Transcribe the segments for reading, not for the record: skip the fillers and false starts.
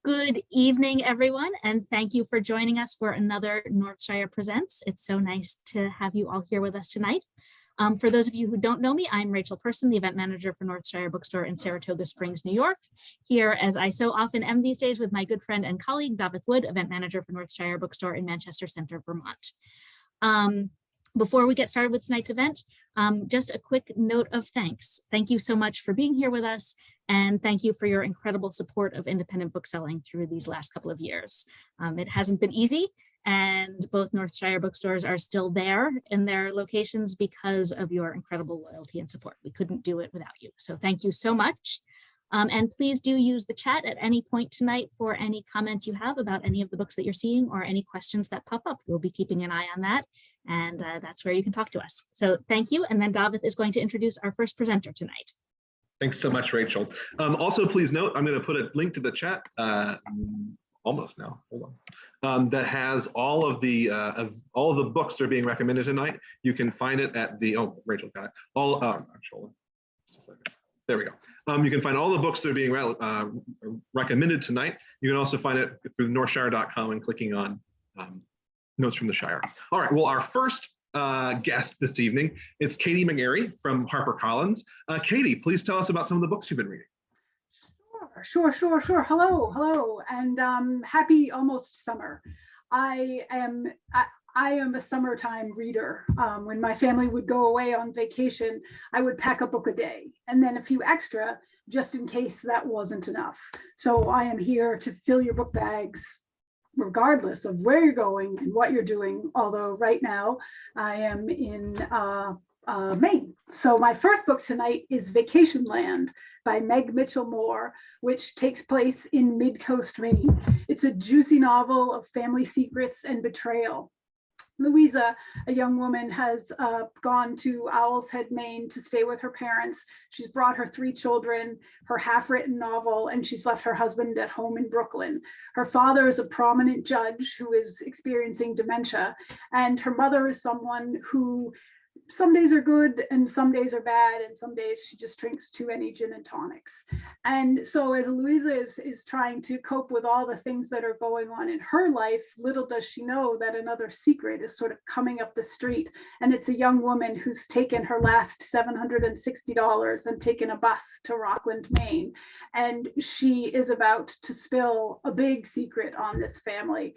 Good evening, everyone, and thank you for joining us for another Northshire Presents. It's so nice to have you all here with us tonight. For those of you who don't know me, I'm Rachel Person, the event manager for Northshire Bookstore in Saratoga Springs, New York, here as I so often am these days with my good friend and colleague, David Wood, event manager for Northshire Bookstore in Manchester Center, Vermont. Before we get started with tonight's event, just a quick note of thanks. Thank you so much for being here with us. And thank you for your incredible support of independent bookselling through these last couple of years. It hasn't been easy, and both Northshire bookstores are still there in their locations because of your incredible loyalty and support. We couldn't do it without you. So thank you so much. And please do use the chat at any point tonight for any comments you have about any of the books that you're seeing or any questions that pop up. We'll be keeping an eye on that. And that's where you can talk to us. So thank you. And then David is going to introduce our first presenter tonight. Thanks so much, Rachel. Also, please note, I'm going to put a link to the chat, almost now, hold on, that has all of the books that are being recommended tonight. You can find it at the, oh, Rachel got it. Actually, just a second. There we go. You can find all the books that are being recommended tonight. You can also find it through northshire.com and clicking on Notes from the Shire. All right, well, our first guest this evening, it's Katie McGarry from HarperCollins. Katie, please tell us about some of the books you've been reading. Sure. Hello, and happy almost summer. I am a summertime reader. When my family would go away on vacation, I would pack a book a day and then a few extra just in case that wasn't enough. So I am here to fill your book bags regardless of where you're going and what you're doing, although right now I am in Maine. So my first book tonight is Vacation Land by Meg Mitchell Moore, which takes place in mid-coast Maine. It's a juicy novel of family secrets and betrayal. Louisa, a young woman, has gone to Owl's Head, Maine to stay with her parents. She's brought her 3 children, her half-written novel, and she's left her husband at home in Brooklyn. Her father is a prominent judge who is experiencing dementia, and her mother is someone who some days are good and some days are bad, and some days she just drinks too many gin and tonics. And so as Louisa is trying to cope with all the things that are going on in her life, little does she know that another secret is sort of coming up the street. And it's a young woman who's taken her last $760 and taken a bus to Rockland, Maine. And she is about to spill a big secret on this family.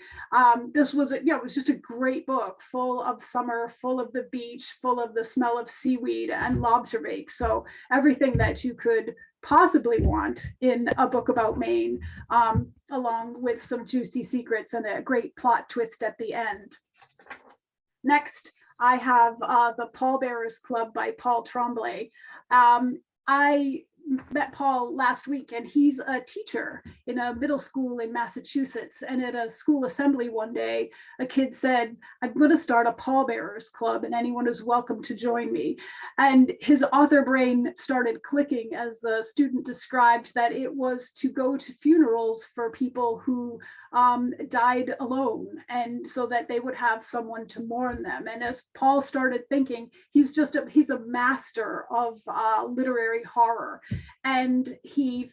This was, it was just a great book, full of summer, full of the beach, full of the smell of seaweed and lobster bake. So everything that you could possibly want in a book about Maine, along with some juicy secrets and a great plot twist at the end. Next, I have The Pallbearers Club by Paul Tremblay. I met Paul last week, and he's a teacher in a middle school in Massachusetts. And at a school assembly one day, a kid said, "I'm going to start a pallbearers club and anyone is welcome to join me." And his author brain started clicking as the student described that it was to go to funerals for people who died alone, and so that they would have someone to mourn them. And as Paul started thinking, he's a master of literary horror. And he,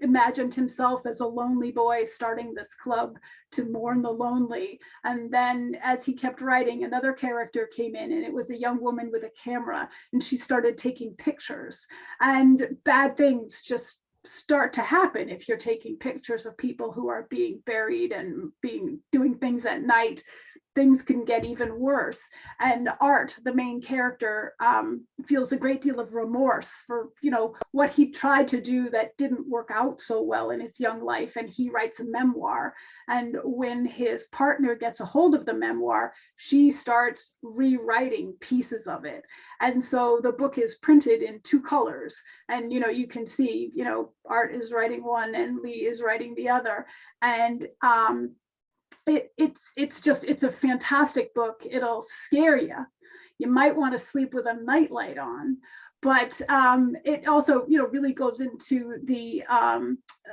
imagined himself as a lonely boy starting this club to mourn the lonely. And then as he kept writing, another character came in, and it was a young woman with a camera, and she started taking pictures. And bad things just start to happen if you're taking pictures of people who are being buried and doing things at night. Things can get even worse. And Art, the main character, feels a great deal of remorse for, what he tried to do that didn't work out so well in his young life. And he writes a memoir. And when his partner gets a hold of the memoir, she starts rewriting pieces of it. And so the book is printed in 2 colors. And, you can see, Art is writing one and Lee is writing the other. And it's a fantastic book. It'll scare you. You might want to sleep with a nightlight on, but it also, really goes into the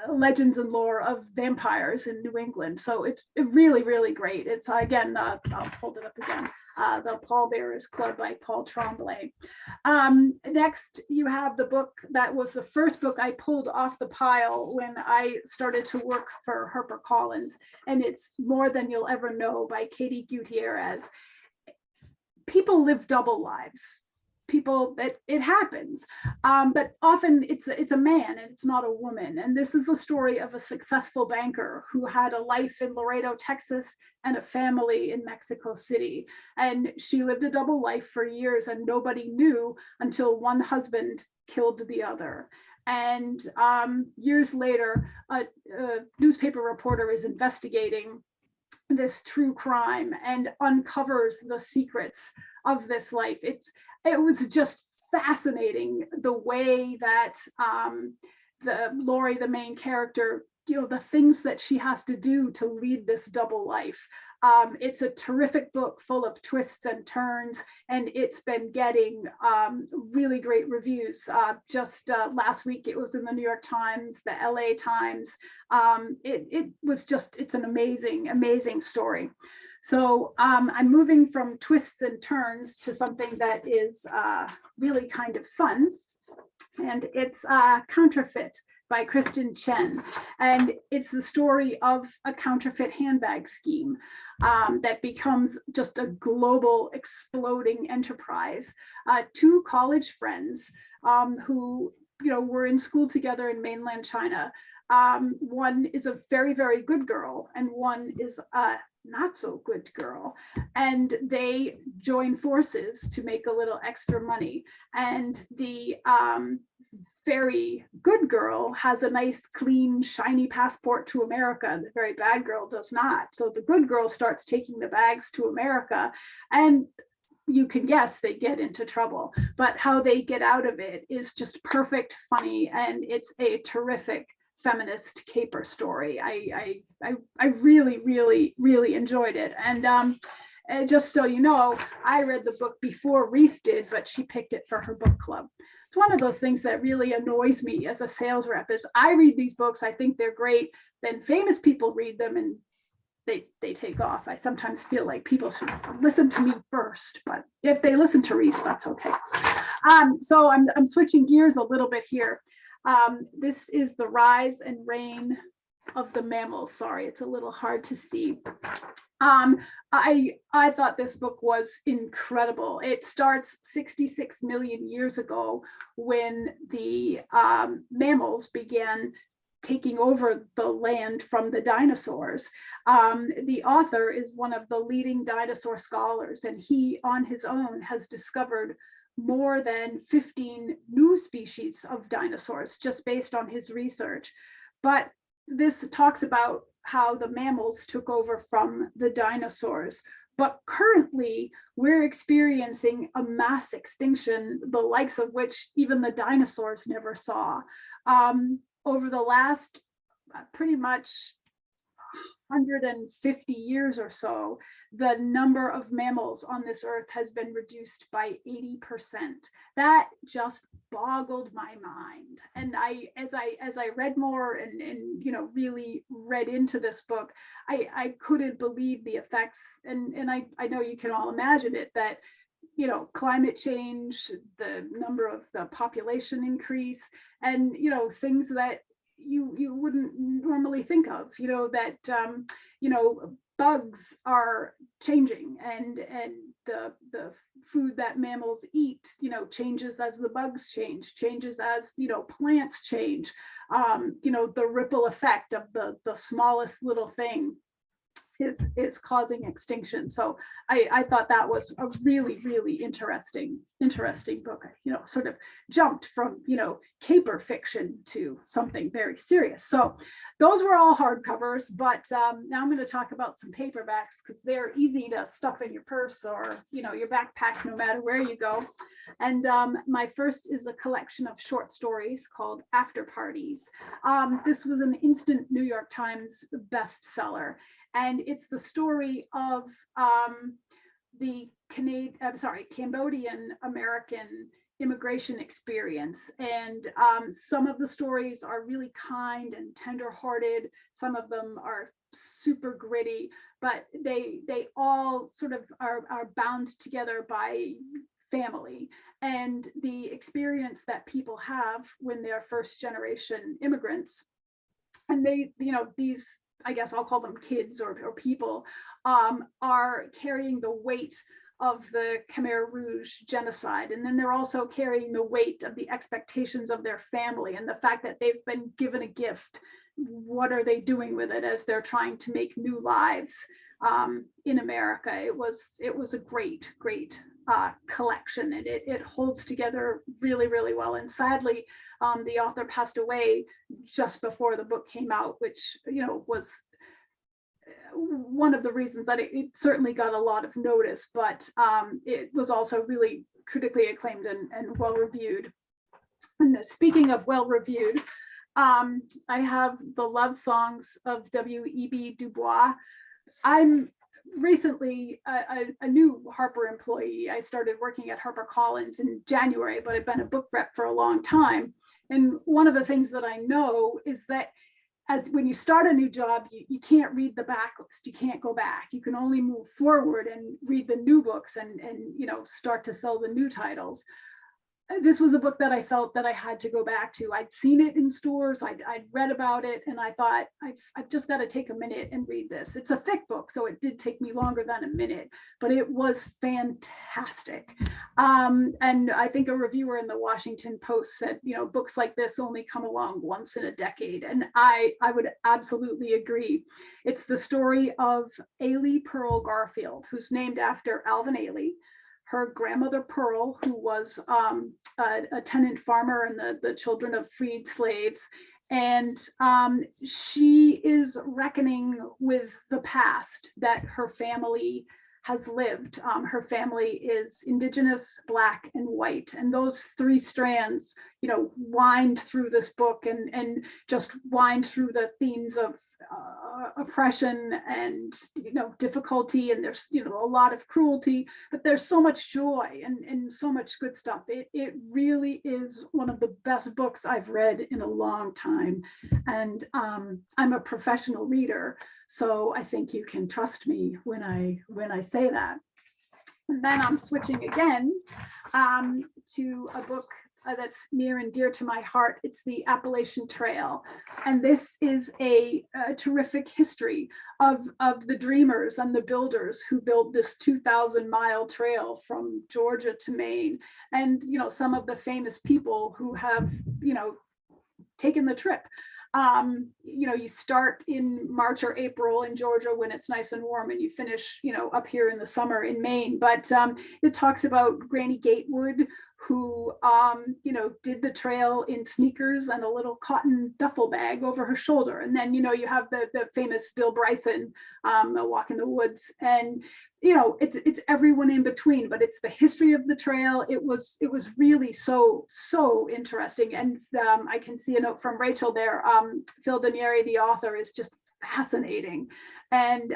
legends and lore of vampires in New England. So it's really, really great. It's again, I'll hold it up again. The Pallbearers Club by Paul Tremblay. Next, you have the book that was the first book I pulled off the pile when I started to work for HarperCollins, and it's More Than You'll Ever Know by Katie Gutierrez. People live double lives. It happens, but often it's a man and it's not a woman. And this is a story of a successful banker who had a life in Laredo, Texas, and a family in Mexico City. And she lived a double life for years, and nobody knew until one husband killed the other. And years later, a newspaper reporter is investigating this true crime and uncovers the secrets of this life. It was just fascinating the way that Lori, the main character, the things that she has to do to lead this double life. It's a terrific book full of twists and turns, and it's been getting really great reviews. Just last week, it was in the New York Times, the LA Times. It's an amazing, amazing story. So I'm moving from twists and turns to something that is really kind of fun. And it's Counterfeit by Kristen Chen. And it's the story of a counterfeit handbag scheme that becomes just a global exploding enterprise. Two college friends who were in school together in mainland China. One is a very, very good girl, and one is a not so good girl, and they join forces to make a little extra money. And the very good girl has a nice, clean, shiny passport to America. The very bad girl does not. So the good girl starts taking the bags to America, and you can guess they get into trouble. But how they get out of it is just perfect, funny, and it's a terrific feminist caper story. I really, really, really enjoyed it. And just so you know, I read the book before Reese did, but she picked it for her book club. It's one of those things that really annoys me as a sales rep is I read these books, I think they're great, then famous people read them and they take off. I sometimes feel like people should listen to me first, but if they listen to Reese, that's okay. So I'm switching gears a little bit here. This is The Rise and Reign of the Mammals. Sorry, it's a little hard to see. I thought this book was incredible. It starts 66 million years ago when the mammals began taking over the land from the dinosaurs. The author is one of the leading dinosaur scholars, and he on his own has discovered more than 15 new species of dinosaurs just based on his research. But this talks about how the mammals took over from the dinosaurs. But currently, we're experiencing a mass extinction, the likes of which even the dinosaurs never saw. Over the last pretty much 150 years or so, the number of mammals on this earth has been reduced by 80%. That just boggled my mind. And as I read more and really read into this book, I couldn't believe the effects. And I know you can all imagine it, that climate change, the number of the population increase, and things that you wouldn't normally think of, that bugs are changing, and the food that mammals eat changes as the bugs changes as plants change. The ripple effect of the smallest little thing is causing extinction. So I thought that was a really, really interesting book. Sort of jumped from caper fiction to something very serious. So those were all hardcovers, but now I'm going to talk about some paperbacks because they're easy to stuff in your purse or your backpack no matter where you go. And my first is a collection of short stories called After Parties. This was an instant New York Times bestseller. And it's the story of the Cambodian American immigration experience. And some of the stories are really kind and tenderhearted. Some of them are super gritty, but they all sort of are bound together by family and the experience that people have when they're first generation immigrants. And they, these, I guess I'll call them kids or people, are carrying the weight of the Khmer Rouge genocide. And then they're also carrying the weight of the expectations of their family and the fact that they've been given a gift. What are they doing with it as they're trying to make new lives in America? It was a great collection, and it holds together really, really well. And sadly, the author passed away just before the book came out, which was one of the reasons that it certainly got a lot of notice, but it was also really critically acclaimed and well reviewed. And speaking of well reviewed, I have the love songs of W.E.B. Du Bois. I'm recently a new Harper employee. I started working at HarperCollins in January, but I've been a book rep for a long time. And one of the things that I know is that when you start a new job, you can't read the backlist. You can't go back. You can only move forward and read the new books and start to sell the new titles. This was a book that I felt that I had to go back to. I'd seen it in stores, I'd read about it, and I thought, I've just got to take a minute and read this. It's a thick book, so it did take me longer than a minute, but it was fantastic. And I think a reviewer in the Washington Post said, books like this only come along once in a decade. And I would absolutely agree. It's the story of Ailey Pearl Garfield, who's named after Alvin Ailey. Her grandmother Pearl, who was a tenant farmer and the children of freed slaves. And she is reckoning with the past that her family has lived. Her family is Indigenous, Black, and white. And those three strands, wind through this book and just wind through the themes of oppression and difficulty, and there's a lot of cruelty, but there's so much joy and so much good stuff. It really is one of the best books I've read in a long time, and I'm a professional reader, so I think you can trust me when I say that. And then I'm switching again to a book that's near and dear to my heart. It's the Appalachian Trail. And this is a terrific history of the dreamers and the builders who built this 2,000-mile trail from Georgia to Maine. And, some of the famous people who have, taken the trip. You start in March or April in Georgia when it's nice and warm, and you finish, up here in the summer in Maine. But it talks about Granny Gatewood, who, did the trail in sneakers and a little cotton duffel bag over her shoulder. And then, you have the famous Bill Bryson, A Walk in the Woods. And, it's everyone in between, but it's the history of the trail. It was really so interesting. And I can see a note from Rachel there. Phil Danieri, the author, is just fascinating and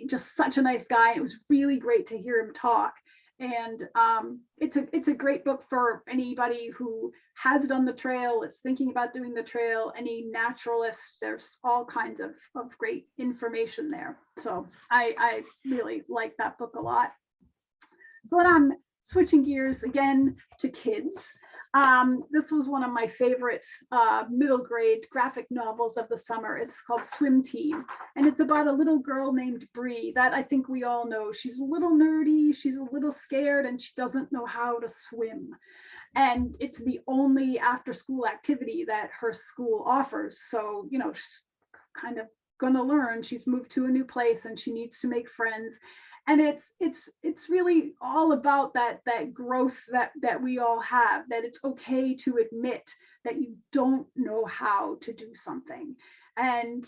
just such a nice guy. It was really great to hear him talk. And it's a great book for anybody who has done the trail, is thinking about doing the trail, any naturalists. There's all kinds of great information there. So I really like that book a lot. So then I'm switching gears again to kids. This was one of my favorite middle grade graphic novels of the summer. It's called Swim Team, and it's about a little girl named Bree that I think we all know. She's a little nerdy, she's a little scared, and she doesn't know how to swim. And it's the only after school activity that her school offers. So, she's kind of gonna learn. She's moved to a new place and she needs to make friends. And it's really all about that growth that we all have, that it's okay to admit that you don't know how to do something. And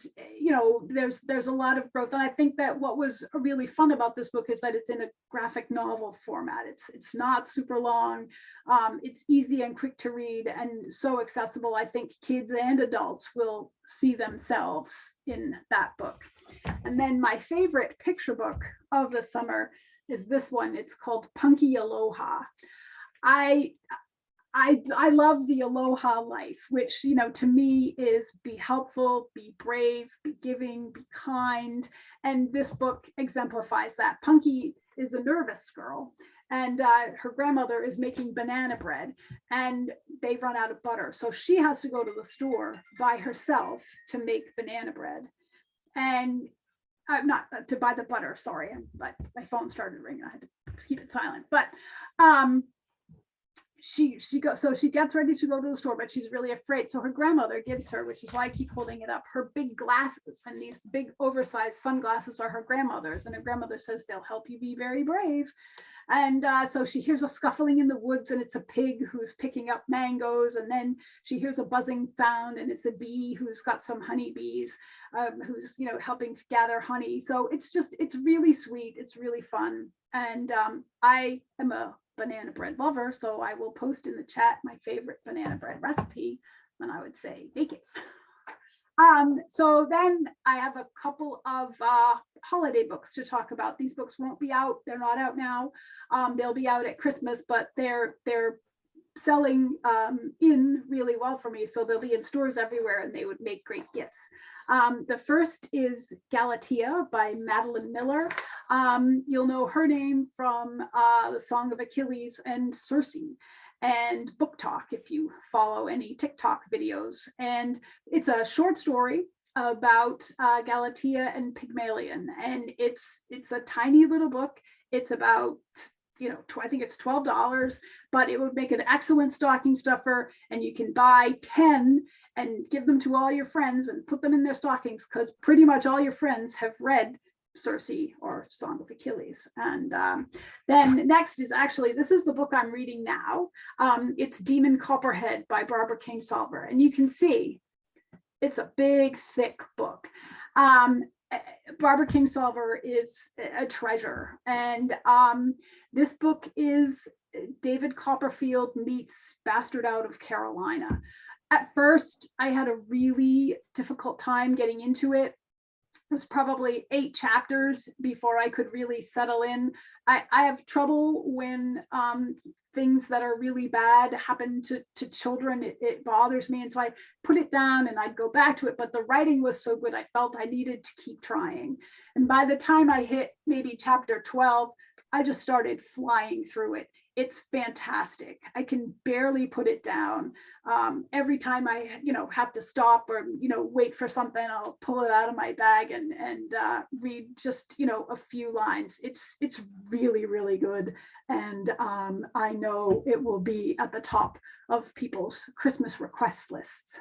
there's a lot of growth. And I think that what was really fun about this book is that it's in a graphic novel format. It's not super long. It's easy and quick to read and so accessible. I think kids and adults will see themselves in that book. And then my favorite picture book of the summer is this one. It's called Punky Aloha. I love the aloha life, which, to me is be helpful, be brave, be giving, be kind. And this book exemplifies that. Punky is a nervous girl, and her grandmother is making banana bread, and they run out of butter. So she has to go to the store by herself to make banana bread. And not to buy the butter, sorry, but my phone started ringing. I had to keep it silent. But she gets ready to go to the store, but she's really afraid. So her grandmother gives her, which is why I keep holding it up, her big glasses, and these big oversized sunglasses are her grandmother's. And her grandmother says they'll help you be very brave. And so she hears a scuffling in the woods, and it's a pig who's picking up mangoes. And then she hears a buzzing sound, and it's a bee who's got some honeybees, who's, you know, helping to gather honey. So it's really sweet. It's really fun. And I am a banana bread lover, so I will post in the chat my favorite banana bread recipe, and I would say bake it. So then I have a couple of holiday books to talk about. These books won't be out. They're not out now. They'll be out at Christmas, but they're selling in really well for me. So they'll be in stores everywhere, and they would make great gifts. The first is Galatea by Madeline Miller. You'll know her name from The Song of Achilles and Circe, and Book Talk if you follow any TikTok videos. And it's a short story about Galatea and Pygmalion, and it's a tiny little book. It's about, you know, I think it's $12, but it would make an excellent stocking stuffer, and you can buy 10 and give them to all your friends and put them in their stockings, because pretty much all your friends have read Circe or Song of Achilles. And then next is actually, this is the book I'm reading now. It's Demon Copperhead by Barbara Kingsolver. And you can see it's a big, thick book. Barbara Kingsolver is a treasure. And this book is David Copperfield meets Bastard Out of Carolina. At first, I had a really difficult time getting into it. It was probably 8 chapters before I could really settle in. I have trouble when things that are really bad happen to children. It bothers me. And so I put it down and I'd go back to it. But the writing was so good, I felt I needed to keep trying. And by the time I hit maybe chapter 12, I just started flying through it. It's fantastic. I can barely put it down. Every time I, have to stop or, wait for something, I'll pull it out of my bag and read just, a few lines. It's really, really good. And I know it will be at the top of people's Christmas request lists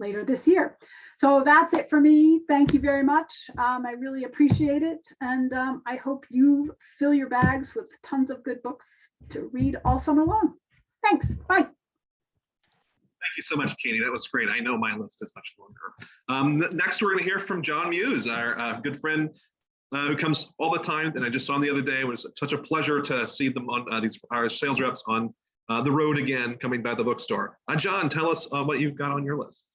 later this year. So that's it for me. Thank you very much. I really appreciate it. And I hope you fill your bags with tons of good books to read all summer long. Thanks. Bye. Thank you so much, Katie. That was great. I know my list is much longer. Next, we're going to hear from John Muse, our good friend who comes all the time. And I just saw him the other day. It was such a pleasure to see them on our sales reps on the road again, coming by the bookstore. John, tell us what you've got on your list.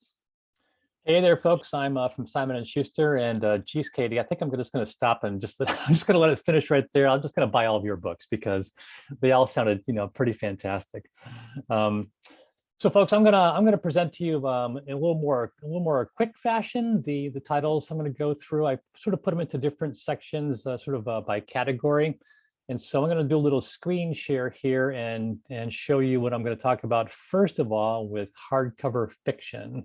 Hey there, folks. I'm from Simon and Schuster, and geez, Katie, I think I'm just going to stop and I'm just going to let it finish right there. I'm just going to buy all of your books because they all sounded, pretty fantastic. So, folks, I'm gonna present to you in a little more quick fashion the titles I'm going to go through. I sort of put them into different sections, sort of by category. And so I'm going to do a little screen share here and show you what I'm going to talk about first of all with hardcover fiction,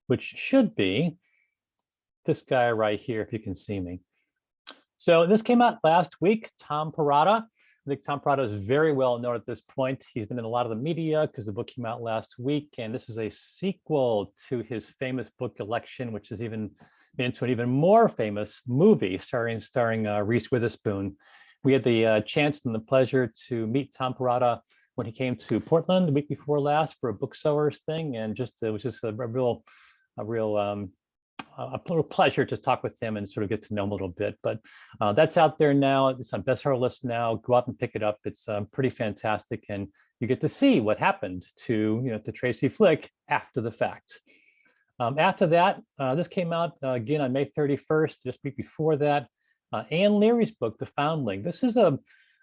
which should be this guy right here, if you can see me. So this came out last week, Tom Perrotta. I think Tom Perrotta is very well known at this point. He's been in a lot of the media because the book came out last week, and this is a sequel to his famous book Election, which has even been into an even more famous movie starring Reese Witherspoon. We had the chance and the pleasure to meet Tom Perrotta when he came to Portland the week before last for a booksellers thing, and it was just a real pleasure to talk with him and sort of get to know him a little bit. But that's out there now. It's on bestseller list now. Go out and pick it up. It's pretty fantastic, and you get to see what happened to Tracy Flick after the fact. After that, this came out again on May 31st, just a week before that. Anne Leary's book, The Foundling. This is quite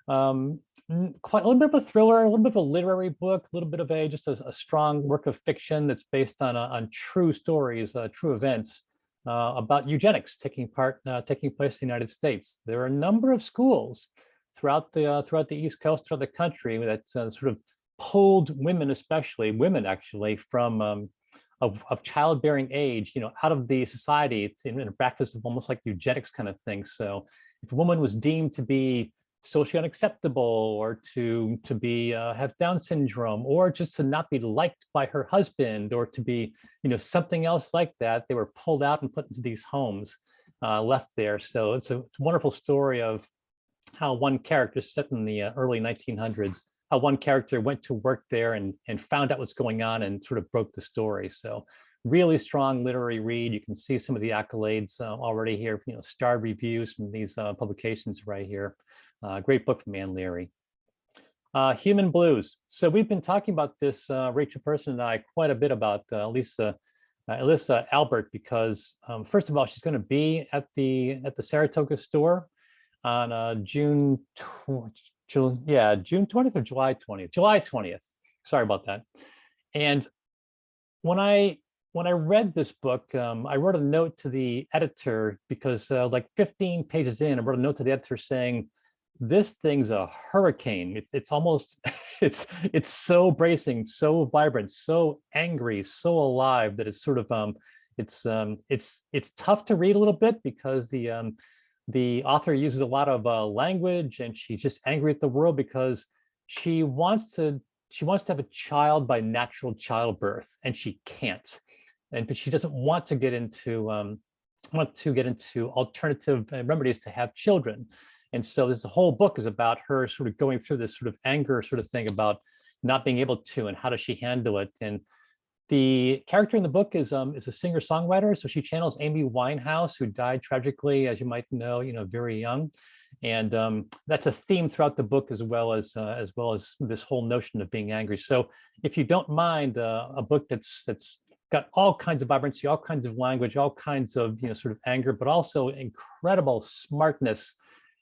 a little bit of a thriller, a little bit of a literary book, a little bit of a strong work of fiction that's based on true stories, true events about eugenics taking place in the United States. There are a number of schools throughout the East Coast, throughout the country, that sort of pulled women, especially women actually, from of childbearing age, out of the society in a practice of almost like eugenics kind of thing. So if a woman was deemed to be socially unacceptable, or to be have Down syndrome, or just to not be liked by her husband, or to be something else like that, they were pulled out and put into these homes, left there. So it's a wonderful story of how one character, set in the early 1900s, how one character went to work there and found out what's going on and sort of broke the story. So really strong literary read. You can see some of the accolades already here, starred reviews from these publications right here. Great book from Ann Leary. Human Blues. So we've been talking about this, Rachel Person and I, quite a bit about Alyssa Albert, because first of all, she's going to be at the Saratoga store on June 20th or July 20th? July 20th. Sorry about that. And when I read this book, I wrote a note to the editor, because like 15 pages in, I wrote a note to the editor saying, this thing's a hurricane. It's almost, it's so bracing, so vibrant, so angry, so alive, that it's sort of, it's tough to read a little bit, because the author uses a lot of language, and she's just angry at the world because she wants to have a child by natural childbirth, and she can't, but she doesn't want to get into alternative remedies to have children. And so this whole book is about her sort of going through this sort of anger sort of thing about not being able to, and how does she handle it. And the character in the book is a singer-songwriter, so she channels Amy Winehouse, who died tragically, as you might know, very young, and that's a theme throughout the book, as well as this whole notion of being angry. So, if you don't mind, a book that's got all kinds of vibrancy, all kinds of language, all kinds of sort of anger, but also incredible smartness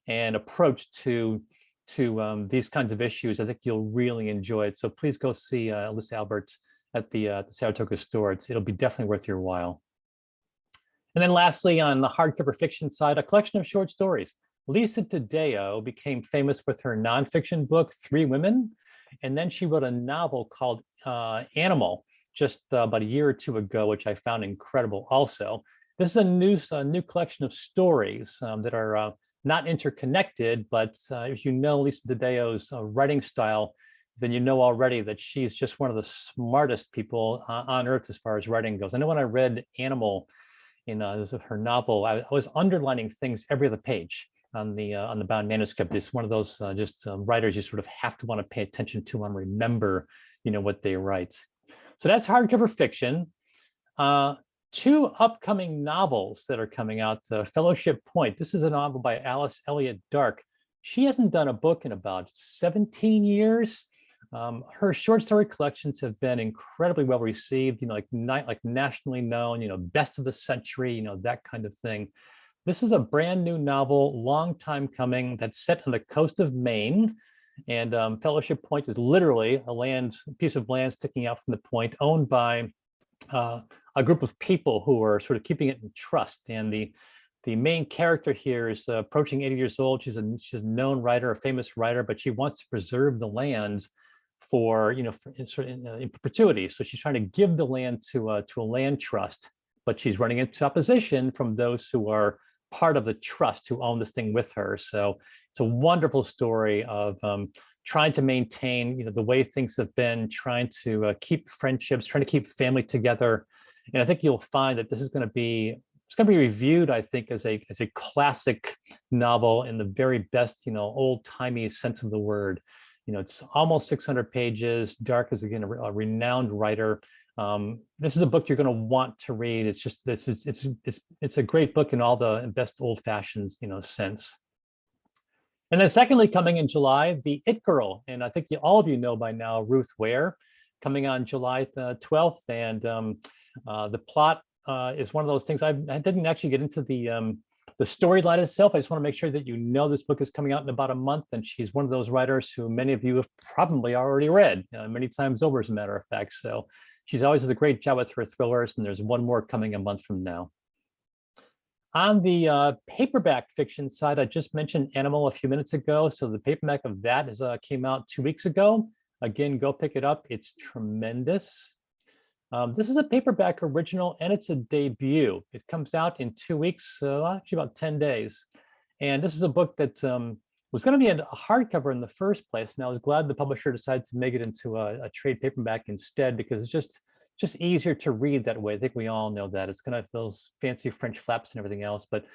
and approach to these kinds of issues, I think you'll really enjoy it. So please go see Alyssa Albert at the Saratoga store. It'll be definitely worth your while. And then lastly, on the hardcover fiction side, a collection of short stories. Lisa Taddeo became famous with her nonfiction book, Three Women, and then she wrote a novel called Animal just about a year or two ago, which I found incredible also. This is a new collection of stories that are not interconnected, but if you know Lisa Taddeo's writing style, then you know already that she's just one of the smartest people on earth as far as writing goes. I know when I read Animal in her novel, I was underlining things every other page on the bound manuscript. It's one of those writers you sort of have to want to pay attention to and remember, what they write. So that's hardcover fiction. Two upcoming novels that are coming out. Fellowship Point. This is a novel by Alice Elliott Dark. She hasn't done a book in about 17 years. Her short story collections have been incredibly well received, like nationally known, best of the century, that kind of thing. This is a brand new novel, long time coming, that's set on the coast of Maine. And Fellowship Point is literally a piece of land sticking out from the point, owned by a group of people who are sort of keeping it in trust. And the main character here is approaching 80 years old. She's a known writer, a famous writer, but she wants to preserve the land in perpetuity. So she's trying to give the land to a land trust, but she's running into opposition from those who are part of the trust, who own this thing with her. So it's a wonderful story of trying to maintain, the way things have been, trying to keep friendships, trying to keep family together. And I think you'll find that this is going to be reviewed, I think, as a classic novel in the very best, old-timey sense of the word. It's almost 600 pages. Dark is, again, a renowned writer. This is a book you're going to want to read. It's a great book in all the best old-fashioned, sense. And then secondly, coming in July, The It Girl. And I think all of you know by now Ruth Ware, coming on July 12th. And the plot is one of those things. I didn't actually get into the storyline itself. I just want to make sure that this book is coming out in about a month. And she's one of those writers who many of you have probably already read many times over, as a matter of fact. So she's always does a great job with her thrillers. And there's one more coming a month from now. On the paperback fiction side, I just mentioned Animal a few minutes ago. So the paperback of that came out 2 weeks ago. Again, go pick it up. It's tremendous. This is a paperback original and it's a debut. It comes out in 2 weeks, so actually about 10 days. And this is a book that was going to be a hardcover in the first place. And I was glad the publisher decided to make it into a trade paperback instead, because it's just easier to read that way. I think we all know that. It's going to have those fancy French flaps and everything else. But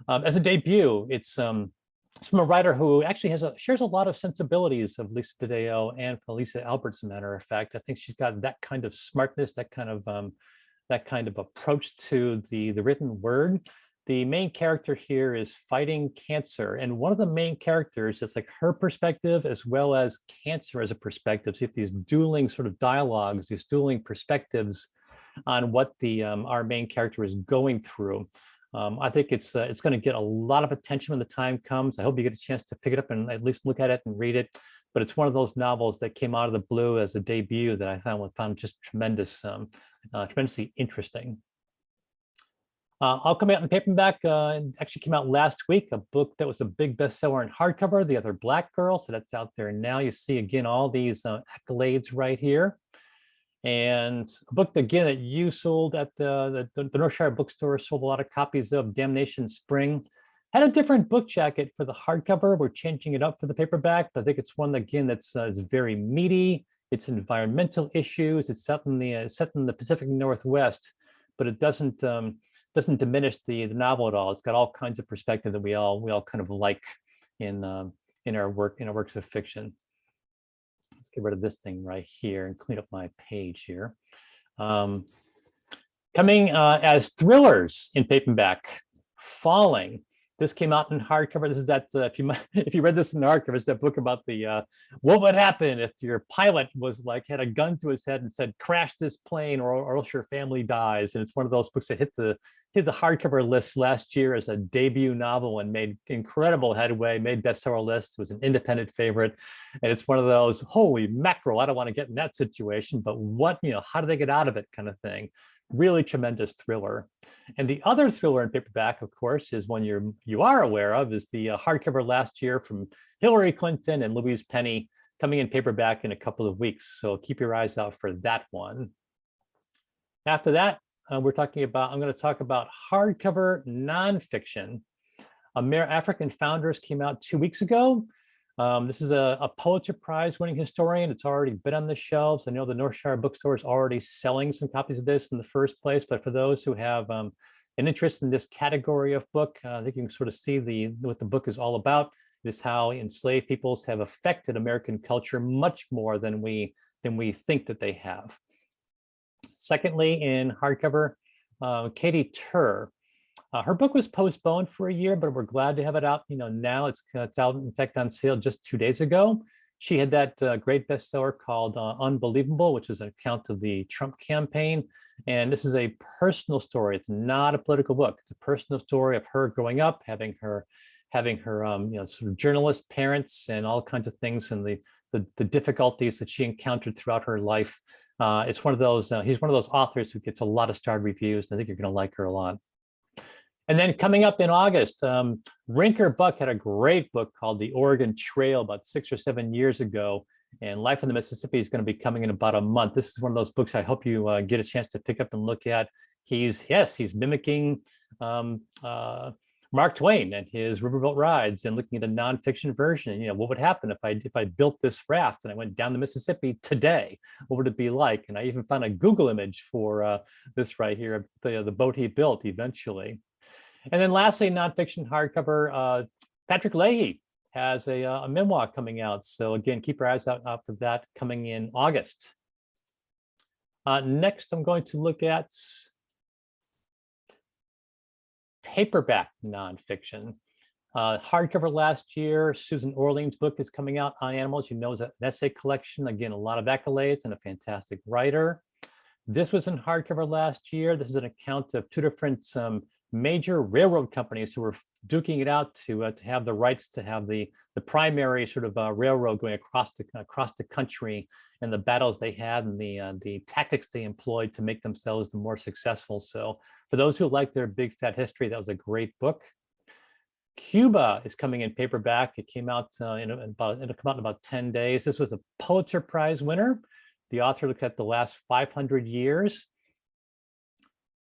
as a debut, it's from a writer who actually shares a lot of sensibilities of Lisa DiDeo and Felisa Albert, as a matter of fact. I think she's got that kind of smartness, that kind of approach to the written word. The main character here is fighting cancer, and one of the main characters, it's like her perspective as well as cancer as a perspective. So you have these dueling sort of dialogues, these dueling perspectives on what our main character is going through. I think it's going to get a lot of attention when the time comes. I hope you get a chance to pick it up and at least look at it and read it. But it's one of those novels that came out of the blue as a debut that I found just tremendously interesting. I'll come out in paperback. Actually came out last week, a book that was a big bestseller in hardcover, The Other Black Girl. So that's out there now. You see, again, all these accolades right here. And a book, again, that you sold at the North Shire bookstore, sold a lot of copies of, Damnation Spring. Had a different book jacket for the hardcover. We're changing it up for the paperback, but I think it's one, again, that's very meaty. It's environmental issues. It's set in the Pacific Northwest, but it doesn't diminish the novel at all. It's got all kinds of perspective that we all kind of like in our works of fiction. Let's get rid of this thing right here and clean up my page here. Coming as thrillers in paperback, Falling. This came out in hardcover. This is that if you read this in the hardcover, it's that book about the what would happen if your pilot had a gun to his head and said, "Crash this plane, or else your family dies." And it's one of those books that hit the hardcover list last year as a debut novel and made incredible headway, made bestseller lists, was an independent favorite. And it's one of those, holy mackerel, I don't want to get in that situation, but how do they get out of it kind of thing. Really tremendous thriller. And the other thriller in paperback, of course, is one you are aware of, is the hardcover last year from Hillary Clinton and Louise Penny, coming in paperback in a couple of weeks. So keep your eyes out for that one. After that, I'm going to talk about hardcover nonfiction. African Founders came out 2 weeks ago. This is a Pulitzer Prize winning historian. It's already been on the shelves. I know the North Shire bookstore is already selling some copies of this in the first place, but for those who have an interest in this category of book, I think you can sort of see what the book is all about. It is how enslaved peoples have affected American culture much more than we think that they have. Secondly, in hardcover, Katie Tur. Her book was postponed for a year, but we're glad to have it out. Now it's out, in fact, on sale just 2 days ago. She had that great bestseller called Unbelievable, which is an account of the Trump campaign. And this is a personal story. It's not a political book. It's a personal story of her growing up, having her sort of journalist parents and all kinds of things, and the difficulties that she encountered throughout her life. It's one of those. He's one of those authors who gets a lot of starred reviews. I think you're going to like her a lot. And then coming up in August, Rinker Buck had a great book called The Oregon Trail about 6 or 7 years ago. And Life on the Mississippi is going to be coming in about a month. This is one of those books I hope you get a chance to pick up and look at. He's mimicking Mark Twain and his riverboat rides and looking at a nonfiction version. What would happen if I built this raft and I went down the Mississippi today? What would it be like? And I even found a Google image for this right here, the boat he built eventually. And then lastly, nonfiction hardcover, Patrick Leahy has a memoir coming out. So again, keep your eyes out for that, coming in August. Next, I'm going to look at paperback nonfiction. Hardcover last year, Susan Orlean's book is coming out on animals. It's an essay collection. Again, a lot of accolades and a fantastic writer. This was in hardcover last year. This is an account of two different major railroad companies who were duking it out to have the rights to have the primary sort of railroad going across the country, and the battles they had and the tactics they employed to make themselves the more successful. So for those who like their big fat history, that was a great book. Cuba is coming in paperback. It came out it'll come out in about 10 days. This was a Pulitzer Prize winner. The author looked at the last 500 years.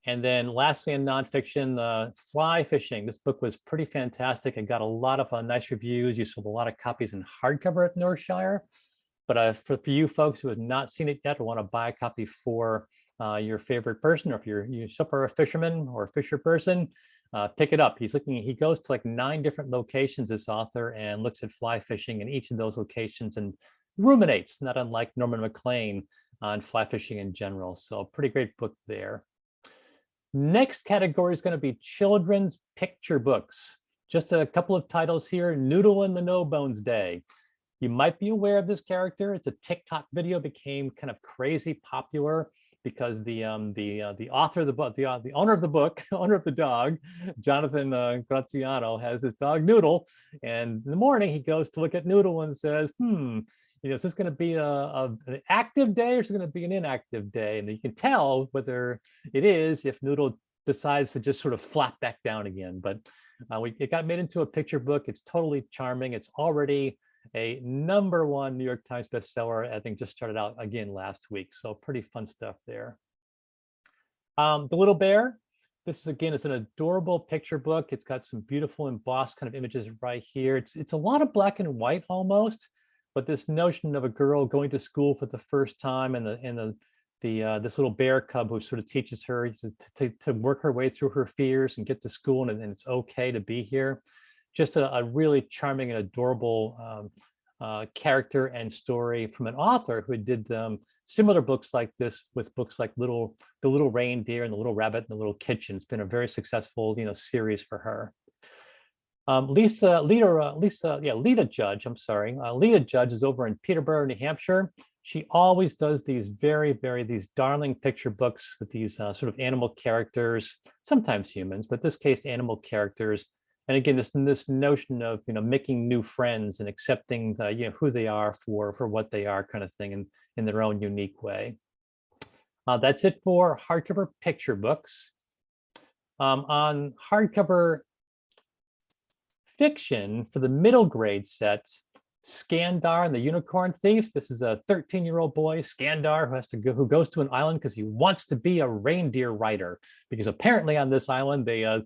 And then lastly, in nonfiction, Fly Fishing. This book was pretty fantastic. It got a lot of nice reviews. You sold a lot of copies in hardcover at Northshire. But for you folks who have not seen it yet or want to buy a copy for your favorite person, or if you yourself are a fisherman or a fisher person, pick it up. He goes to like 9 different locations, this author, and looks at fly fishing in each of those locations and ruminates, not unlike Norman MacLean, on fly fishing in general. So pretty great book there. Next category is going to be children's picture books. Just a couple of titles here. Noodle and the No Bones Day. You might be aware of this character. It's a TikTok video, became kind of crazy popular because the author of the book, the owner of the book, owner of the dog, Jonathan Graziano, has his dog Noodle, and in the morning he goes to look at Noodle and says, is this going to be an active day or is it going to be an inactive day? And you can tell whether it is if Noodle decides to just sort of flap back down again. But it got made into a picture book. It's totally charming. It's already a #1 New York Times bestseller. I think just started out again last week. So pretty fun stuff there. The Little Bear. This is, again, it's an adorable picture book. It's got some beautiful embossed kind of images right here. It's a lot of black and white almost. But this notion of a girl going to school for the first time, and this little bear cub who sort of teaches her to work her way through her fears and get to school, and it's okay to be here. Just a really charming and adorable character and story from an author who did similar books like this with books like The Little Reindeer and The Little Rabbit and The Little Kitchen. It's been a very successful series for her. Lita Judge, I'm sorry. Lita Judge is over in Peterborough, New Hampshire. She always does these these darling picture books with these sort of animal characters, sometimes humans, but this case, animal characters. And again, this notion of, making new friends and accepting who they are for what they are, kind of thing, in their own unique way. That's it for hardcover picture books. On hardcover fiction for the middle grade set, Skandar and the Unicorn Thief. This is a 13-year-old boy, Skandar, who goes to an island because he wants to be a reindeer rider. Because apparently on this island, the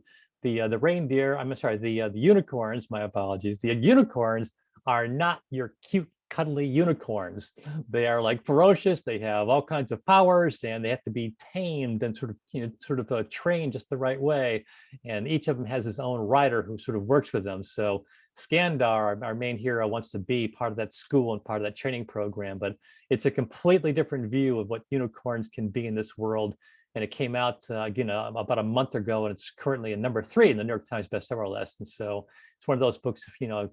unicorns, my apologies, the unicorns are not your cute, cuddly unicorns. They are like ferocious. They have all kinds of powers, and they have to be tamed and sort of trained just the right way. And each of them has his own rider who sort of works with them. So Skandar, our main hero, wants to be part of that school and part of that training program, but it's a completely different view of what unicorns can be in this world. And it came out again about a month ago, and it's currently a #3 in the New York Times bestseller list. And so it's one of those books,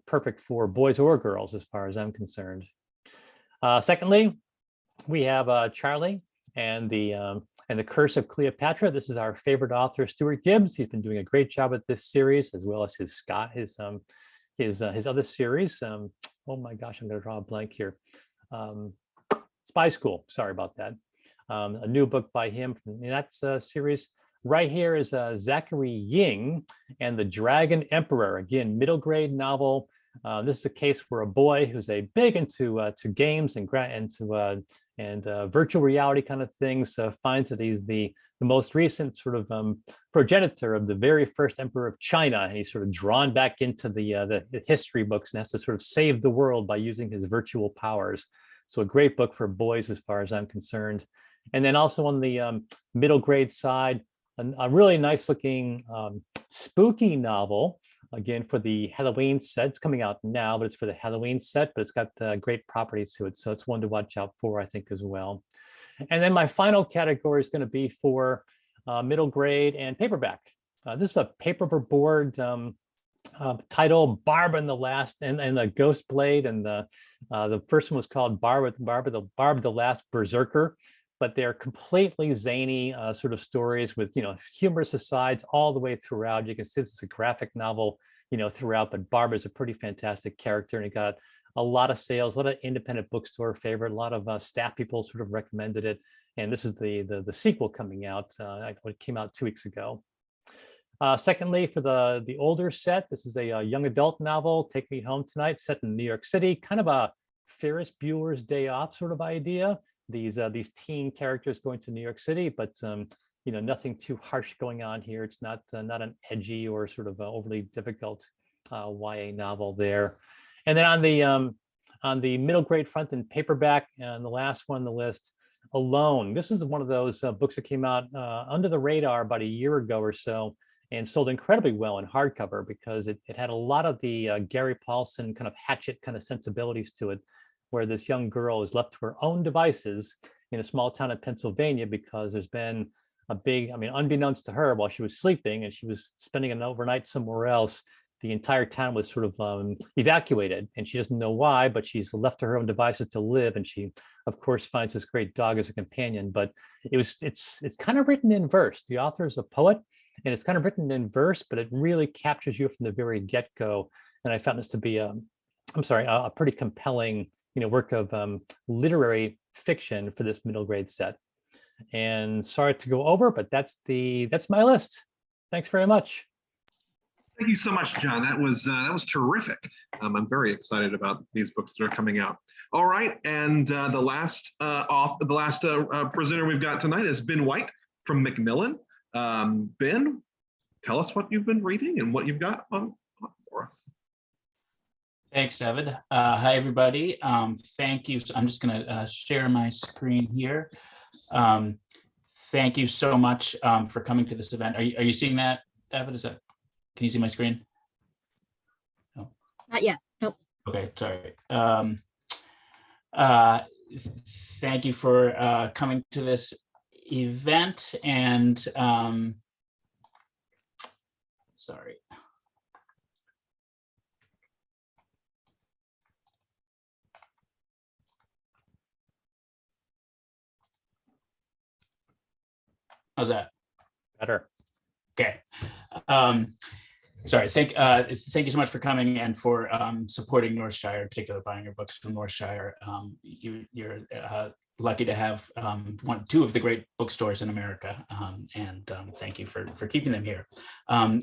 perfect for boys or girls, as far as I'm concerned. Secondly, we have Charlie and the Curse of Cleopatra. This is our favorite author, Stuart Gibbs. He's been doing a great job at this series, as well as his other series. Oh my gosh, I'm going to draw a blank here. Spy School. Sorry about that. A new book by him from that series. Right here is Zachary Ying and the Dragon Emperor. Again, middle grade novel. This is a case where a boy who's big into to games and virtual reality kind of things finds that he's the most recent sort of progenitor of the very first emperor of China, and he's sort of drawn back into the history books and has to sort of save the world by using his virtual powers. So a great book for boys, as far as I'm concerned. And then also on the middle grade side, a really nice looking spooky novel, again, for the Halloween set. It's coming out now, but it's for the Halloween set, but it's got great properties to it. So it's one to watch out for, I think, as well. And then my final category is going to be for middle grade and paperback. This is a paperboard title, Barb and the Last, and the Ghost Blade. And the first one was called Barb the Last Berserker. but they're completely zany sort of stories with, humorous asides all the way throughout. You can see this is a graphic novel, throughout, but Barbara's a pretty fantastic character, and it got a lot of sales, a lot of independent bookstore favorite, a lot of staff people sort of recommended it. And this is the sequel coming out. It came out 2 weeks ago. Secondly, for the older set, this is a young adult novel, Take Me Home Tonight, set in New York City, kind of a Ferris Bueller's Day Off sort of idea. These teen characters going to New York City, but nothing too harsh going on here. It's not an edgy or sort of overly difficult YA novel there. And then on the middle grade front in paperback, and the last one on the list, Alone. This is one of those books that came out under the radar about a year ago or so, and sold incredibly well in hardcover because it had a lot of the Gary Paulson kind of Hatchet kind of sensibilities to it, where this young girl is left to her own devices in a small town in Pennsylvania because there's been a big, unbeknownst to her, while she was sleeping and she was spending an overnight somewhere else, the entire town was sort of evacuated, and she doesn't know why, but she's left to her own devices to live. And she, of course, finds this great dog as a companion. But it's kind of written in verse. The author is a poet, and it's kind of written in verse, but it really captures you from the very get-go. And I found this to be a pretty compelling, work of literary fiction for this middle grade set. And sorry to go over, but that's my list. Thanks very much. Thank you so much, John. That was terrific. I'm very excited about these books that are coming out. All right, and the last presenter we've got tonight is Ben White from Macmillan. Ben, tell us what you've been reading and what you've got on for us. Thanks, Evan. Hi, everybody. Thank you. I'm just going to share my screen here. Thank you so much for coming to this event. Are you seeing that, Evan? Can you see my screen? No. Not yet. Nope. Okay, sorry. Thank you for coming to this event, and sorry. How's that? Better. Okay. Sorry. Thank you so much for coming and for supporting Northshire, in particular buying your books from Northshire. You're lucky to have two of the great bookstores in America, and thank you for keeping them here.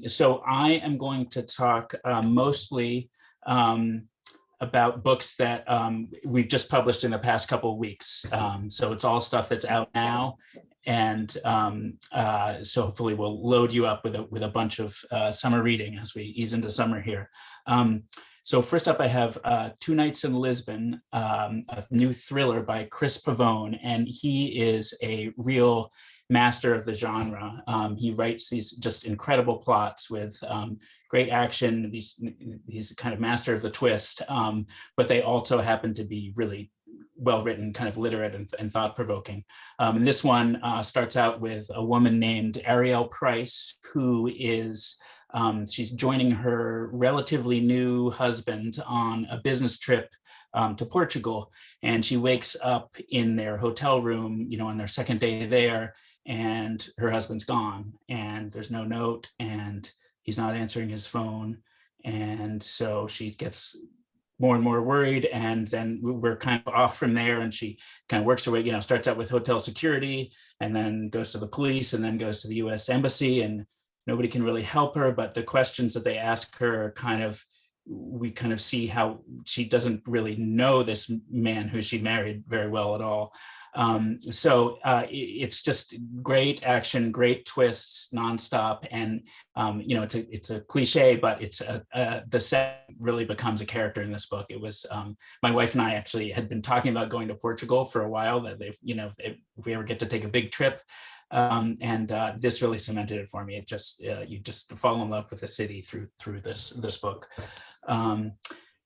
So I am going to talk mostly about books that we've just published in the past couple of weeks. So it's all stuff that's out now. And so hopefully we'll load you up with a bunch of summer reading as we ease into summer here. So first up, I have Two Nights in Lisbon, a new thriller by Chris Pavone, and he is a real master of the genre. He writes these just incredible plots with great action. He's kind of master of the twist, but they also happen to be really well-written, kind of literate and thought-provoking. And this one starts out with a woman named Ariel Price, who is, she's joining her relatively new husband on a business trip to Portugal. And she wakes up in their hotel room, on their second day there, and her husband's gone, and there's no note, and he's not answering his phone. And so she gets more and more worried, and then we're kind of off from there, and she kind of works her way, starts out with hotel security, and then goes to the police, and then goes to the US Embassy, and nobody can really help her, but the questions that they ask her we kind of see how she doesn't really know this man who she married very well at all. So it's just great action, great twists, nonstop, and it's a cliche, but it's the set really becomes a character in this book. It was my wife and I actually had been talking about going to Portugal for a while. That if we ever get to take a big trip. And this really cemented it for me. It just you just fall in love with the city through this book.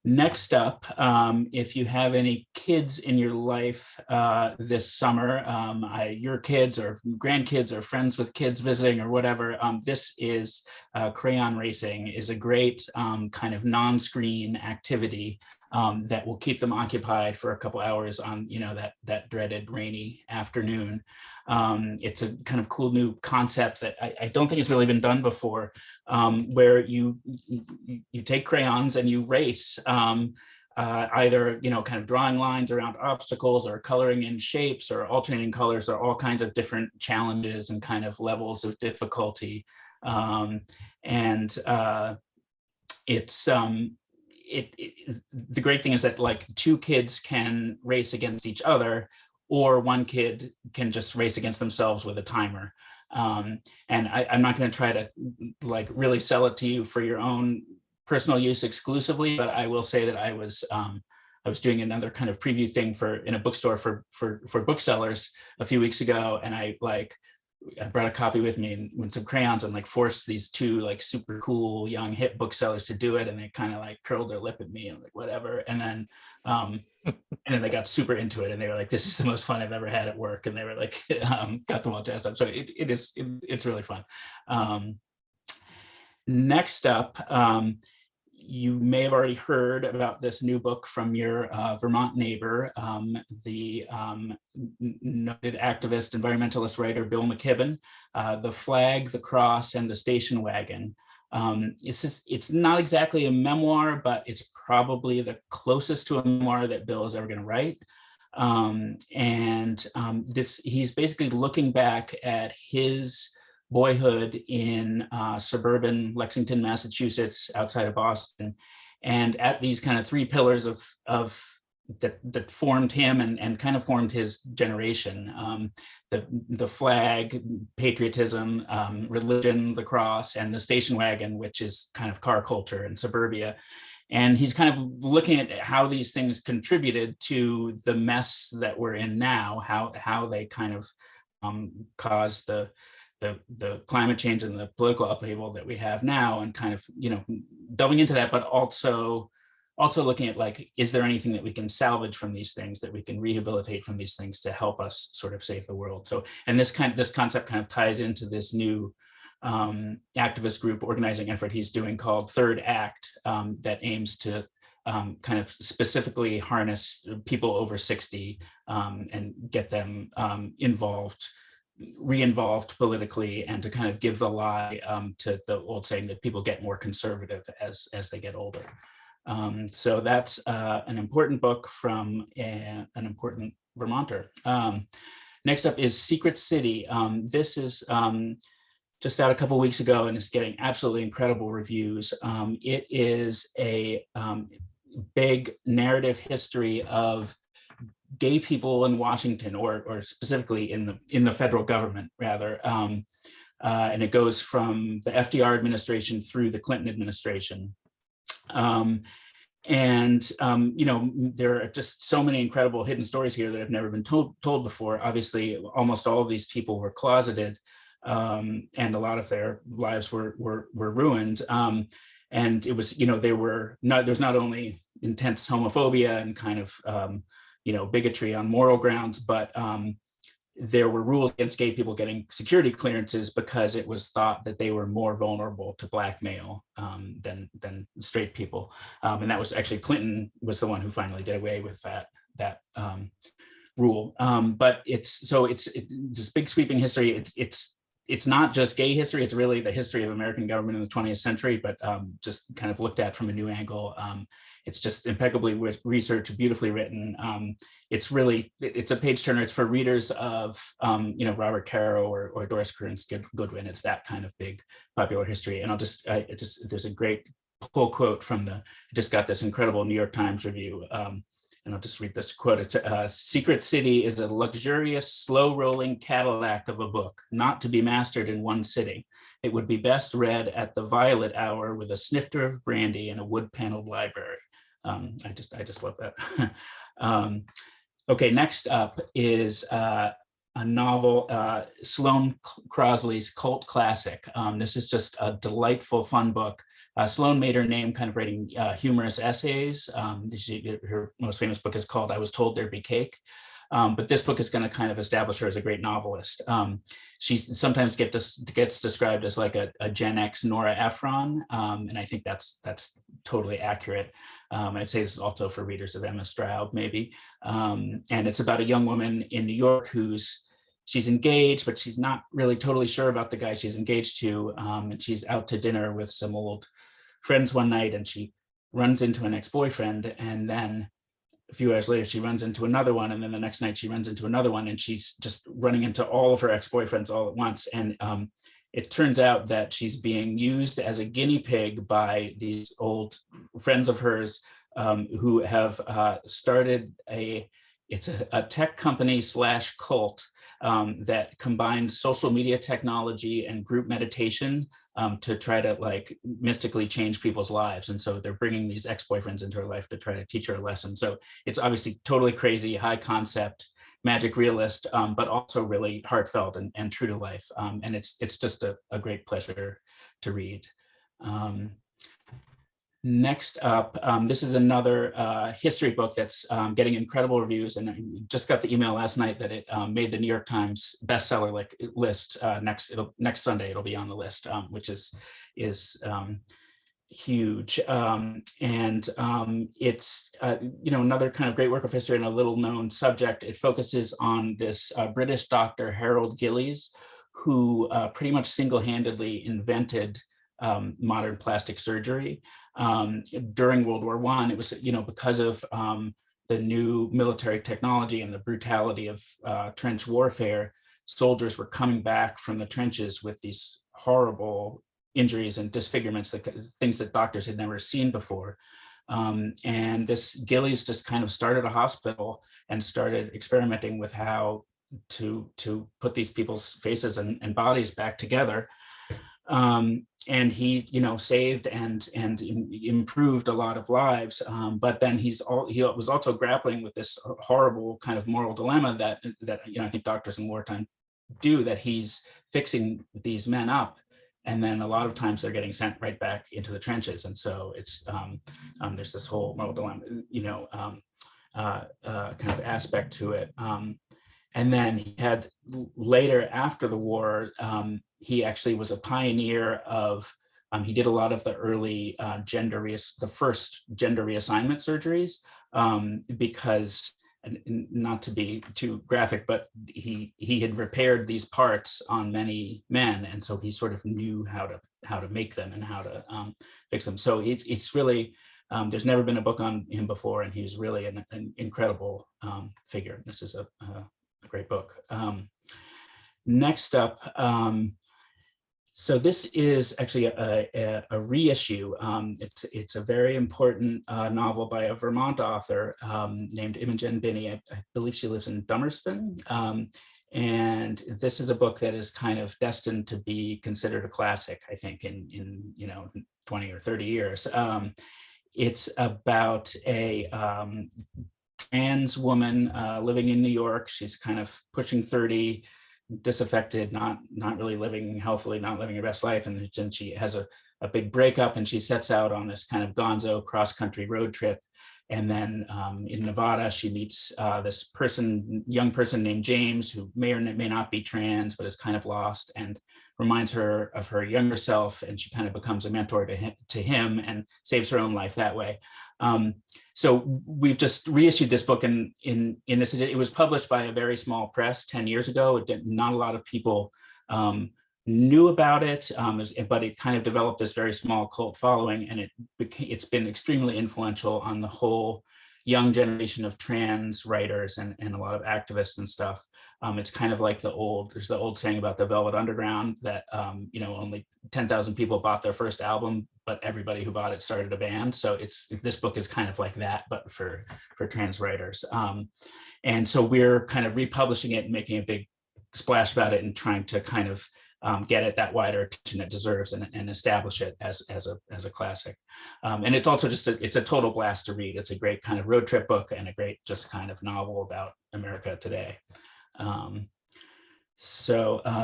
Next up, if you have any kids in your life this summer, your kids or grandkids or friends with kids visiting or whatever, this is Crayon Racing is a great kind of non-screen activity that will keep them occupied for a couple hours on, that dreaded rainy afternoon. It's a kind of cool new concept that I don't think has really been done before, where you take crayons and you race, either kind of drawing lines around obstacles or coloring in shapes or alternating colors, or all kinds of different challenges and kind of levels of difficulty. The great thing is that like two kids can race against each other, or one kid can just race against themselves with a timer. And I'm not going to try to like really sell it to you for your own personal use exclusively, but I will say that I was doing another kind of preview thing in a bookstore for booksellers a few weeks ago, and I brought a copy with me and with some crayons and like forced these two like super cool young hip booksellers to do it, and they kind of like curled their lip at me and like whatever, and then they got super into it, and they were like, "This is the most fun I've ever had at work," and they were like, got them all jazzed up. So it's really fun. Next up, you may have already heard about this new book from your Vermont neighbor, the noted activist, environmentalist writer, Bill McKibben, The Flag, the Cross, and the Station Wagon. It's not exactly a memoir, but it's probably the closest to a memoir that Bill is ever going to write. He's basically looking back at his boyhood in suburban Lexington, Massachusetts, outside of Boston, and at these kind of three pillars that formed him and kind of formed his generation: the flag, patriotism, religion, the cross, and the station wagon, which is kind of car culture and suburbia. And he's kind of looking at how these things contributed to the mess that we're in now, how they kind of caused the climate change and the political upheaval that we have now, and kind of, delving into that, but also looking at like, is there anything that we can salvage from these things, that we can rehabilitate from these things to help us sort of save the world? So, and this concept kind of ties into this new activist group organizing effort he's doing called Third Act, that aims to kind of specifically harness people over 60 and get them re-involved politically, and to kind of give the lie to the old saying that people get more conservative as they get older. So that's an important book from an important Vermonter. Next up is Secret City. This is just out a couple of weeks ago, and it's getting absolutely incredible reviews. It is a big narrative history of gay people in Washington, or specifically in the federal government, rather. And it goes from the FDR administration through the Clinton administration. There are just so many incredible hidden stories here that have never been told before. Obviously, almost all of these people were closeted, and a lot of their lives were ruined. And it was, there's not only intense homophobia and kind of bigotry on moral grounds, but there were rules against gay people getting security clearances because it was thought that they were more vulnerable to blackmail than straight people. And that was actually, Clinton was the one who finally did away with that rule. But it's this big sweeping history. It's not just gay history, it's really the history of American government in the 20th century, but just kind of looked at from a new angle. It's just impeccably researched, beautifully written. It's a page turner. It's for readers of, Robert Caro or Doris Kearns Goodwin. It's that kind of big popular history. And there's a great pull quote from I just got this incredible New York Times review. And I'll just read this quote. It's Secret City is a luxurious, slow-rolling Cadillac of a book, not to be mastered in one sitting. It would be best read at the violet hour with a snifter of brandy and a wood-paneled library. I just love that. Okay, next up is a novel, Sloane Crosley's cult classic. This is just a delightful, fun book. Sloane made her name kind of writing humorous essays. Her most famous book is called I Was Told There'd Be Cake. But this book is going to kind of establish her as a great novelist. She sometimes gets described as like a Gen X Nora Ephron, and I think that's totally accurate. I'd say this is also for readers of Emma Straub, maybe. And it's about a young woman in New York she's engaged, but she's not really totally sure about the guy she's engaged to. And she's out to dinner with some old friends one night, and she runs into an ex-boyfriend, and then a few hours later she runs into another one, and then the next night she runs into another one, and she's just running into all of her ex-boyfriends all at once. And it turns out that she's being used as a guinea pig by these old friends of hers who have started a tech company / cult that combines social media technology and group meditation to try to like mystically change people's lives. And so they're bringing these ex-boyfriends into her life to try to teach her a lesson. So it's obviously totally crazy, high concept, magic realist, but also really heartfelt and true to life. And it's just a great pleasure to read. Next up, this is another history book that's getting incredible reviews, and I just got the email last night that it made the New York Times bestseller list. Next Sunday it'll be on the list, which is huge. It's another kind of great work of history and a little known subject. It focuses on this British doctor, Harold Gillies, who pretty much single-handedly invented modern plastic surgery. During World War I, it was, because of the new military technology and the brutality of trench warfare, soldiers were coming back from the trenches with these horrible injuries and disfigurements, things that doctors had never seen before. And this Gillies just kind of started a hospital and started experimenting with how to put these people's faces and bodies back together. And he, saved and improved a lot of lives. But then he was also grappling with this horrible kind of moral dilemma that I think doctors in wartime do, that he's fixing these men up, and then a lot of times they're getting sent right back into the trenches. And so it's there's this whole moral dilemma, kind of aspect to it. And then he had later, after the war, he actually was a pioneer of, he did a lot of the early the first gender reassignment surgeries, because, and not to be too graphic, but he had repaired these parts on many men. And so he sort of knew how to make them and how to fix them. So it's really, there's never been a book on him before, and he's really an incredible figure. This is a great book. Next up, so this is actually a reissue. It's a very important novel by a Vermont author named Imogen Binney. I believe she lives in Dummerston. And this is a book that is kind of destined to be considered a classic, I think, in 20 or 30 years. It's about a trans woman living in New York. She's kind of pushing 30, disaffected, not really living healthily, not living her best life. And then she has a big breakup, and she sets out on this kind of gonzo cross-country road trip. And then in Nevada, she meets this young person named James, who may or may not be trans, but is kind of lost, and reminds her of her younger self. And she kind of becomes a mentor to him and saves her own life that way. So we've just reissued this book in this. It was published by a very small press 10 years ago. Not a lot of people knew about it, but it kind of developed this very small cult following, and it's been extremely influential on the whole young generation of trans writers and a lot of activists and stuff. It's kind of like there's the old saying about the Velvet Underground that only 10,000 people bought their first album, but everybody who bought it started a band. So this book is kind of like that, but for trans writers. And so we're kind of republishing it and making a big splash about it and trying to kind of get it that wider attention it deserves and establish it as a classic. And it's also it's a total blast to read. It's a great kind of road trip book and a great just kind of novel about America today.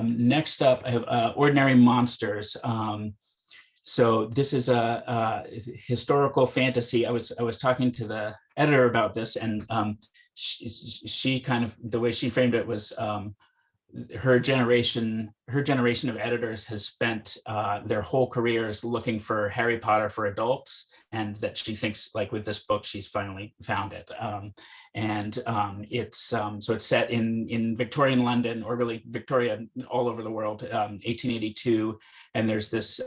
Next up, I have Ordinary Monsters. So this is a historical fantasy. I was talking to the editor about this, and she kind of, the way she framed it was, her generation of editors has spent their whole careers looking for Harry Potter for adults, and that she thinks, like with this book, she's finally found it. So it's set in Victorian London, or really Victoria all over the world, 1882, and there's this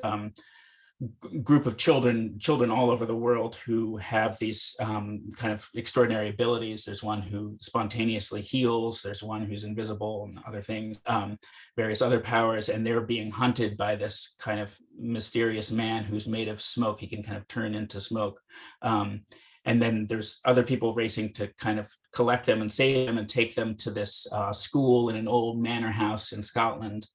group of children all over the world who have these kind of extraordinary abilities. There's one who spontaneously heals, there's one who's invisible, and other things, various other powers, and they're being hunted by this kind of mysterious man who's made of smoke. He can kind of turn into smoke. And then there's other people racing to kind of collect them and save them and take them to this school in an old manor house in Scotland,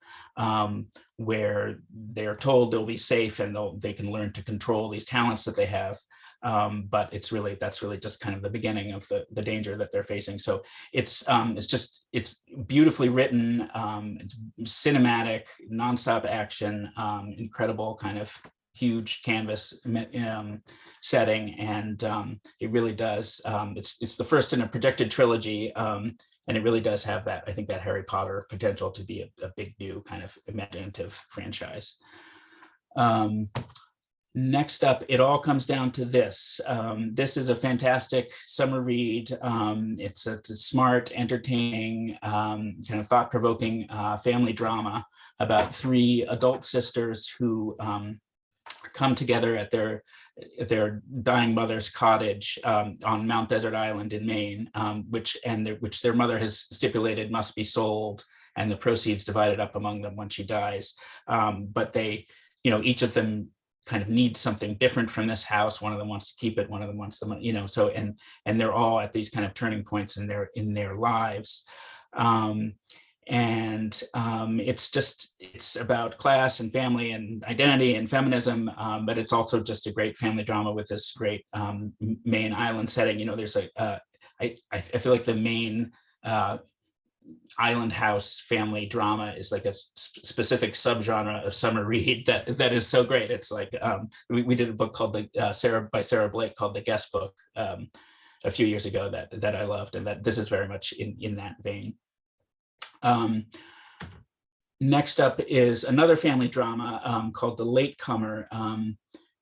where they're told they'll be safe and they can learn to control these talents that they have. But that's really just kind of the beginning of the danger that they're facing. So it's beautifully written, it's cinematic, nonstop action, incredible kind of huge canvas setting, and it really does. It's the first in a projected trilogy, and it really does have that, I think, that Harry Potter potential to be a big new kind of imaginative franchise. Next up, it all comes down to this. This is a fantastic summer read. It's a smart, entertaining, kind of thought-provoking family drama about three adult sisters who come together at their dying mother's cottage on Mount Desert Island in Maine, which their mother has stipulated must be sold and the proceeds divided up among them when she dies. But they, each of them kind of needs something different from this house. One of them wants to keep it, one of them wants the money, so and they're all at these kind of turning points in their lives. It's about class and family and identity and feminism, but it's also just a great family drama with this great Maine island setting. There's I feel like the Maine island house family drama is like a specific subgenre of summer read that is so great. It's like we did a book called by Sarah Blake called The Guest Book a few years ago that I loved, and that this is very much in that vein. Next up is another family drama called The Latecomer,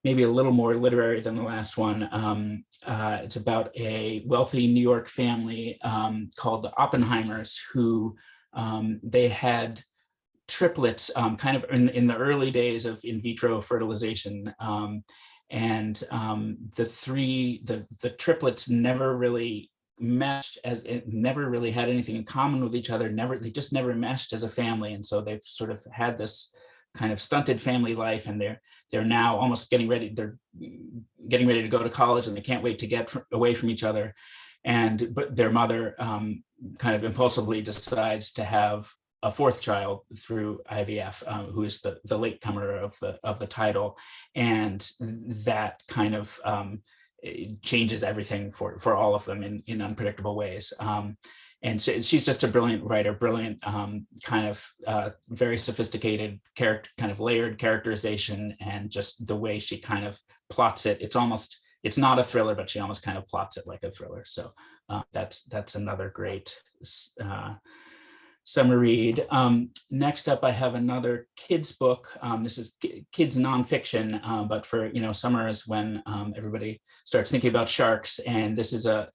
maybe a little more literary than the last one. It's about a wealthy New York family called the Oppenheimers, who they had triplets kind of in the early days of in vitro fertilization. And the triplets never really meshed, as it never really had anything in common with each other. They just never meshed as a family, and so they've sort of had this kind of stunted family life, and they're now almost getting ready. They're getting ready to go to college, and they can't wait to get away from each other. But their mother kind of impulsively decides to have a fourth child through IVF, who is the latecomer of the title, and that kind of it changes everything for all of them in unpredictable ways. And so she's just a brilliant writer, brilliant kind of very sophisticated character, kind of layered characterization, and just the way she kind of plots it. It's not a thriller, but she almost kind of plots it like a thriller. So that's another great summer read. Next up, I have another kids book. This is kids nonfiction, but for summer is when everybody starts thinking about sharks, and this is a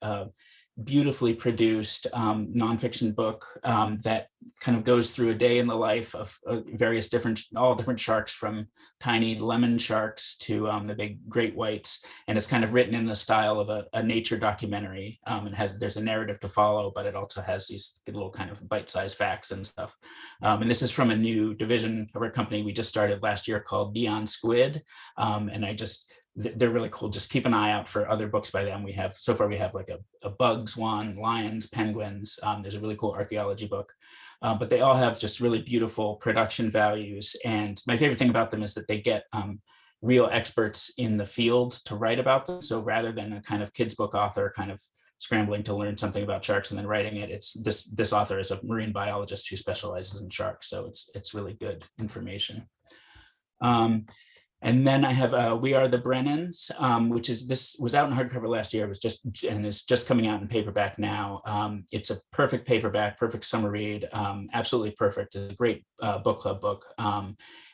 beautifully produced nonfiction book that kind of goes through a day in the life of all different sharks, from tiny lemon sharks to the big great whites, and it's kind of written in the style of a nature documentary. There's a narrative to follow, but it also has these little kind of bite-sized facts and stuff. And this is from a new division of our company we just started last year called Neon Squid, and they're really cool. Just keep an eye out for other books by them. So far we have like a bugs one, lions, penguins. There's a really cool archaeology book, but they all have just really beautiful production values. And my favorite thing about them is that they get real experts in the field to write about them. So rather than a kind of kids book author kind of scrambling to learn something about sharks and then writing it, it's this author is a marine biologist who specializes in sharks. So it's really good information. And then I have We Are the Brennans, this was out in hardcover last year. It was it's just coming out in paperback now. It's a perfect paperback, perfect summer read, absolutely perfect. It's a great book club book.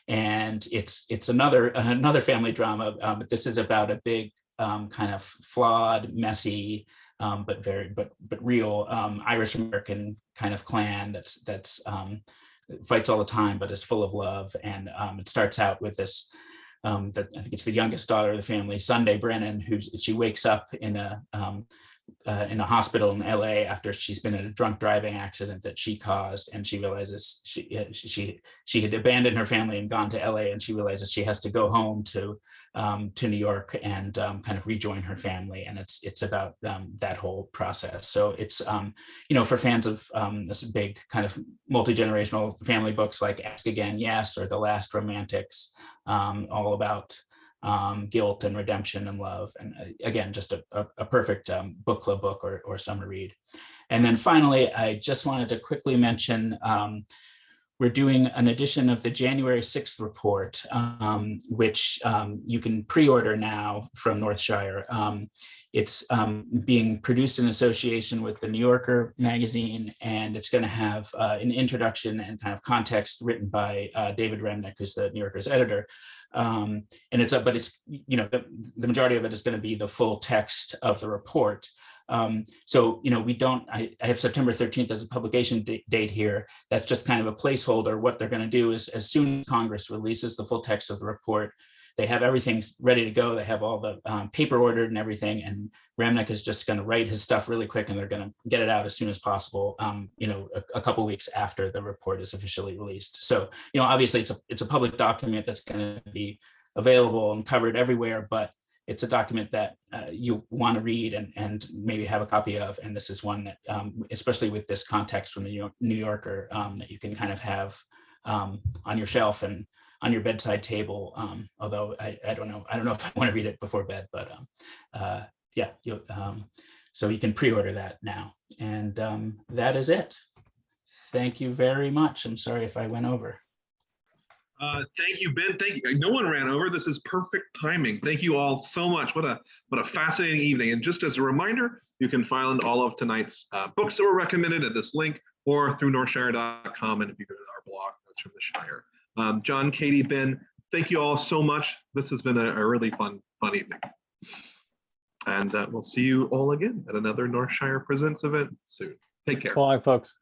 And it's another family drama, but this is about a big kind of flawed, messy, but real Irish American kind of clan that's fights all the time, but is full of love. And it starts out with this. I think it's the youngest daughter of the family, Sunday Brennan, she wakes up in a hospital in LA after she's been in a drunk driving accident that she caused, and she realizes she had abandoned her family and gone to LA, and she realizes she has to go home to New York and kind of rejoin her family, and it's about that whole process. So it's for fans of this big kind of multi-generational family books like Ask Again, Yes, or The Last Romantics, all about guilt and redemption and love. And again, just a perfect book club book or summer read. And then finally, I just wanted to quickly mention, we're doing an edition of the January 6th report, which you can pre-order now from Northshire. It's being produced in association with the New Yorker magazine, and it's going to have an introduction and kind of context written by David Remnick, who's the New Yorker's editor. And the majority of it is going to be the full text of the report. So I have September 13th as a publication date here. That's just kind of a placeholder. What they're going to do is, as soon as Congress releases the full text of the report, they have everything ready to go. They have all the paper ordered and everything. And Remnick is just going to write his stuff really quick, and they're going to get it out as soon as possible, a couple of weeks after the report is officially released. So, obviously it's a public document that's going to be available and covered everywhere, but it's a document that you want to read and maybe have a copy of. And this is one that, especially with this context from the New Yorker, that you can kind of have on your shelf and on your bedside table. Although I don't know if I want to read it before bed, but so you can pre-order that now. And that is it. Thank you very much. I'm sorry if I went over. Thank you, Ben. Thank you. No one ran over. This is perfect timing. Thank you all so much. What a fascinating evening. And just as a reminder, you can find all of tonight's books that were recommended at this link or through northshire.com. And if you go to our blog, Notes from the Shire. John, Katie, Ben, thank you all so much. This has been a really fun evening. And we'll see you all again at another Northshire Presents event soon. Take care. Bye, folks.